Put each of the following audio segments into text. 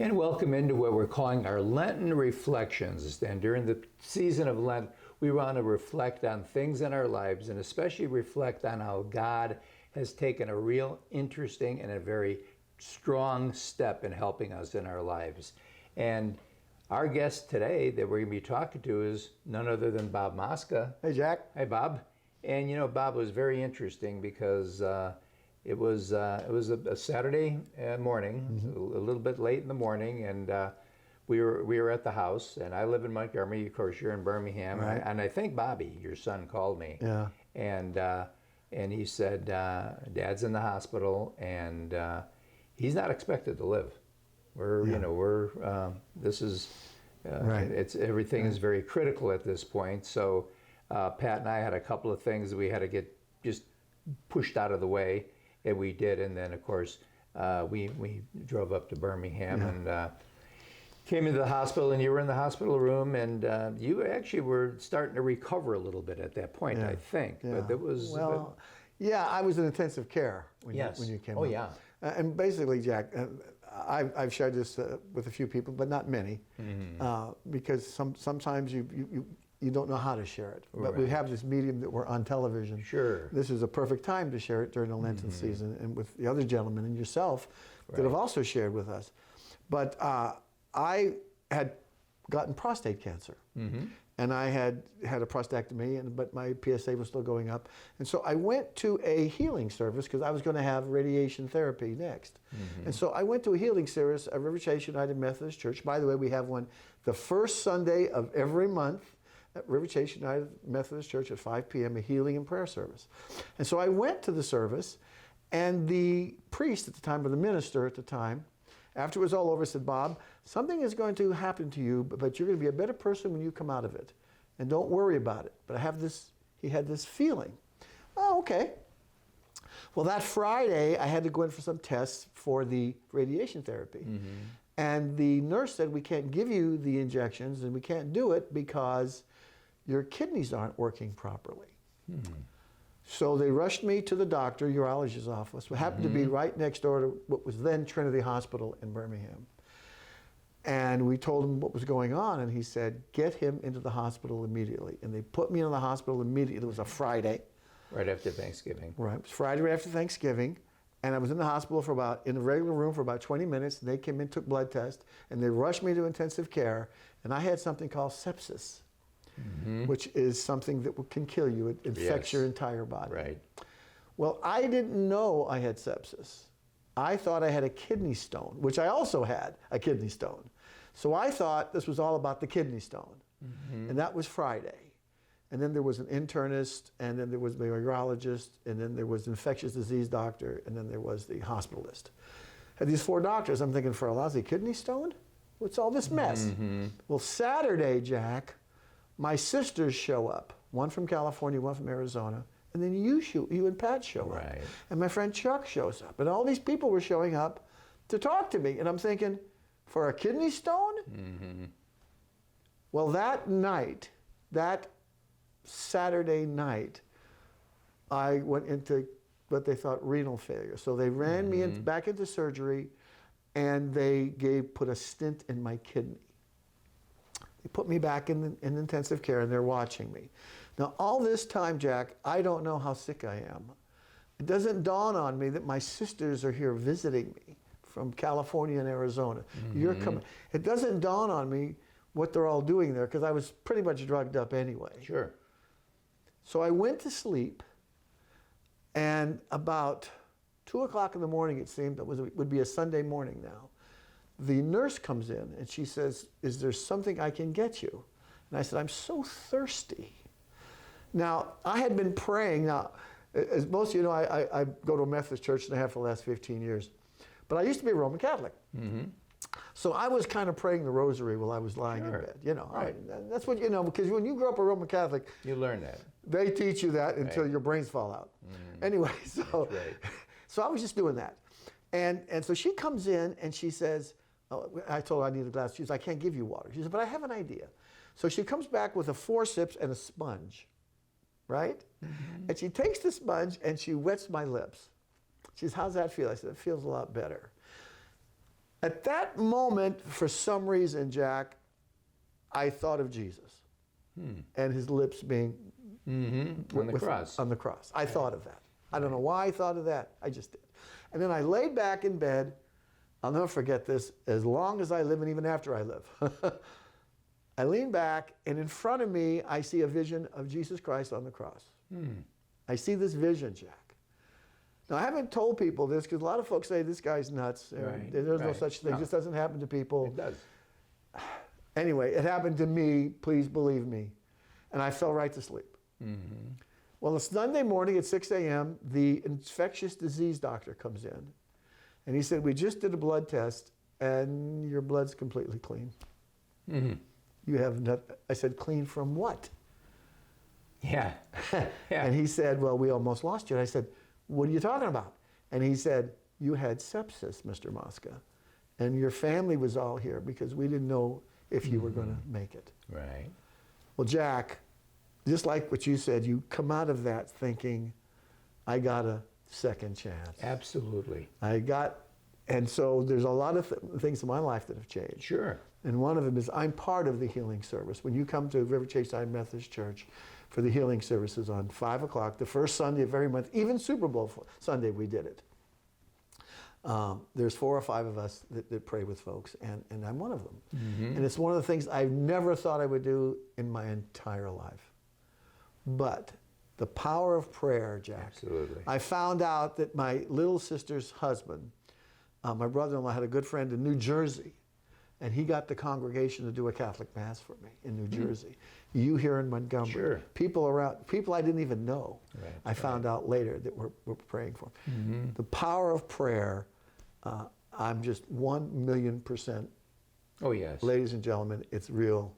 And welcome into what we're calling our Lenten Reflections. And during the season of Lent, we want to reflect on things in our lives and especially reflect on how God has taken a real interesting and a very strong step in helping us in our lives. And our guest today that we're going to be talking to is none other than Bob Mosca. Hey, Jack. Hi, Bob. And you know, Bob was very interesting because it was a Saturday morning, a little bit late in the morning, and we were at the house. And I live in Montgomery, of course. You're in Birmingham, right. And I think Bobby, your son, called me. Yeah. And he said, "Dad's in the hospital, and he's not expected to live. This is Right. It's everything is very critical at this point. So Pat and I had a couple of things that we had to get just pushed out of the way." And we did, and then of course we drove up to Birmingham and came into the hospital. And you were in the hospital room, and you actually were starting to recover a little bit at that point, I think. Yeah. But it was I was in intensive care when you came. Oh, up. yeah. And basically, Jack, I've shared this with a few people, but not many, because sometimes you don't know how to share it. But we have this medium that we're on television. Sure. This is a perfect time to share it during the Lenten season, and with the other gentlemen and yourself that have also shared with us. But I had gotten prostate cancer, and I had a prostatectomy, but my PSA was still going up. And so I went to a healing service because I was going to have radiation therapy next. And so I went to a healing service at River Chase United Methodist Church. By the way, we have one the first Sunday of every month at River Chase United Methodist Church at 5 p.m., a healing and prayer service. And so I went to the service, and the priest at the time, or the minister at the time, after it was all over, said, "Bob, something is going to happen to you, but you're going to be a better person when you come out of it. And don't worry about it." But he had this feeling. Oh, okay. Well, that Friday, I had to go in for some tests for the radiation therapy. And the nurse said, "We can't give you the injections, and we can't do it because your kidneys aren't working properly." So they rushed me to the doctor, urologist's office, which happened to be right next door to what was then Trinity Hospital in Birmingham. And we told him what was going on, and he said, "Get him into the hospital immediately." And they put me in the hospital immediately. It was a Friday. Right after Thanksgiving. Right. It was Friday right after Thanksgiving. And I was in the hospital in a regular room for about 20 minutes. And they came in, took blood tests, and they rushed me to intensive care. And I had something called sepsis, which is something that can kill you. It infects your entire body. Right. Well, I didn't know I had sepsis. I thought I had a kidney stone, which I also had a kidney stone. So I thought this was all about the kidney stone. And that was Friday. And then there was an internist, and then there was the urologist, and then there was the infectious disease doctor, and then there was the hospitalist. Had these 4 doctors. I'm thinking, for a lousy kidney stone? What's all this mess? Well, Saturday, Jack, my sisters show up. One from California, one from Arizona. And then you and Pat show up. Right. And my friend Chuck shows up. And all these people were showing up to talk to me. And I'm thinking, for a kidney stone? Well, that night, that Saturday night, I went into what they thought renal failure. So they ran me back into surgery, and they put a stent in my kidney. They put me back in intensive care, and they're watching me. Now, all this time, Jack, I don't know how sick I am. It doesn't dawn on me that my sisters are here visiting me from California and Arizona. You're coming. It doesn't dawn on me what they're all doing there, because I was pretty much drugged up anyway. Sure. So I went to sleep, and about 2 o'clock in the morning, it seemed, would be a Sunday morning now, the nurse comes in, and she says, "Is there something I can get you?" And I said, "I'm so thirsty." Now, I had been praying. Now, as most of you know, I go to a Methodist church and I have for the last 15 years. But I used to be a Roman Catholic. So I was kind of praying the rosary while I was lying in bed. You know, Right. that's what, because when you grow up a Roman Catholic, You learn that. they teach you that until your brains fall out. Anyway, so I was just doing that. And so she comes in and she says, I told her I need a glass. She says, "I can't give you water." She said, "But I have an idea." So she comes back with a forceps and a sponge, right? And she takes the sponge and she wets my lips. She says, "How's that feel?" I said, "It feels a lot better." At that moment, for some reason, Jack, I thought of Jesus and his lips being On the cross. on the cross. I thought of that. I don't know why I thought of that. I just did. And then I laid back in bed. I'll never forget this, as long as I live and even after I live. I lean back, and in front of me, I see a vision of Jesus Christ on the cross. I see this vision, Jack. Now, I haven't told people this because a lot of folks say this guy's nuts. Right, There's no right. such thing. No. This doesn't happen to people. It does. Anyway, it happened to me. Please believe me. And I fell right to sleep. Well, it's Sunday morning at 6 a.m. The infectious disease doctor comes in. And he said, we just did a blood test, and your blood's completely clean. You have not. I said, clean from what? Yeah. Yeah. And he said, well, we almost lost you. And I said, what are you talking about? And he said, you had sepsis, Mr. Mosca, and your family was all here because we didn't know if you were going to make it. Right. Well, Jack, just like what you said, you come out of that thinking, I got a second chance. Absolutely. And so there's a lot of things in my life that have changed. Sure. And one of them is I'm part of the healing service. When you come to River Chase Methodist Church for the healing services on 5 o'clock, the first Sunday of every month, even Super Bowl Sunday, we did it. There's 4 or 5 of us that pray with folks, and I'm one of them. And it's one of the things I never thought I would do in my entire life. But the power of prayer, Jack. Absolutely. I found out that my little sister's husband, my brother-in-law, had a good friend in New Jersey, and he got the congregation to do a Catholic Mass for me in New Jersey. You here in Montgomery. Sure. People I didn't even know. Right, I found out later that we're praying for. The power of prayer, I'm just 1,000,000%. Oh, yes. Ladies and gentlemen, it's real.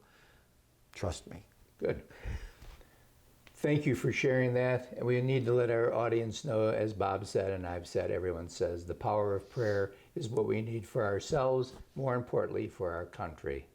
Trust me. Good. Thank you for sharing that. And we need to let our audience know, as Bob said and I've said, everyone says, the power of prayer is what we need for ourselves, more importantly, for our country.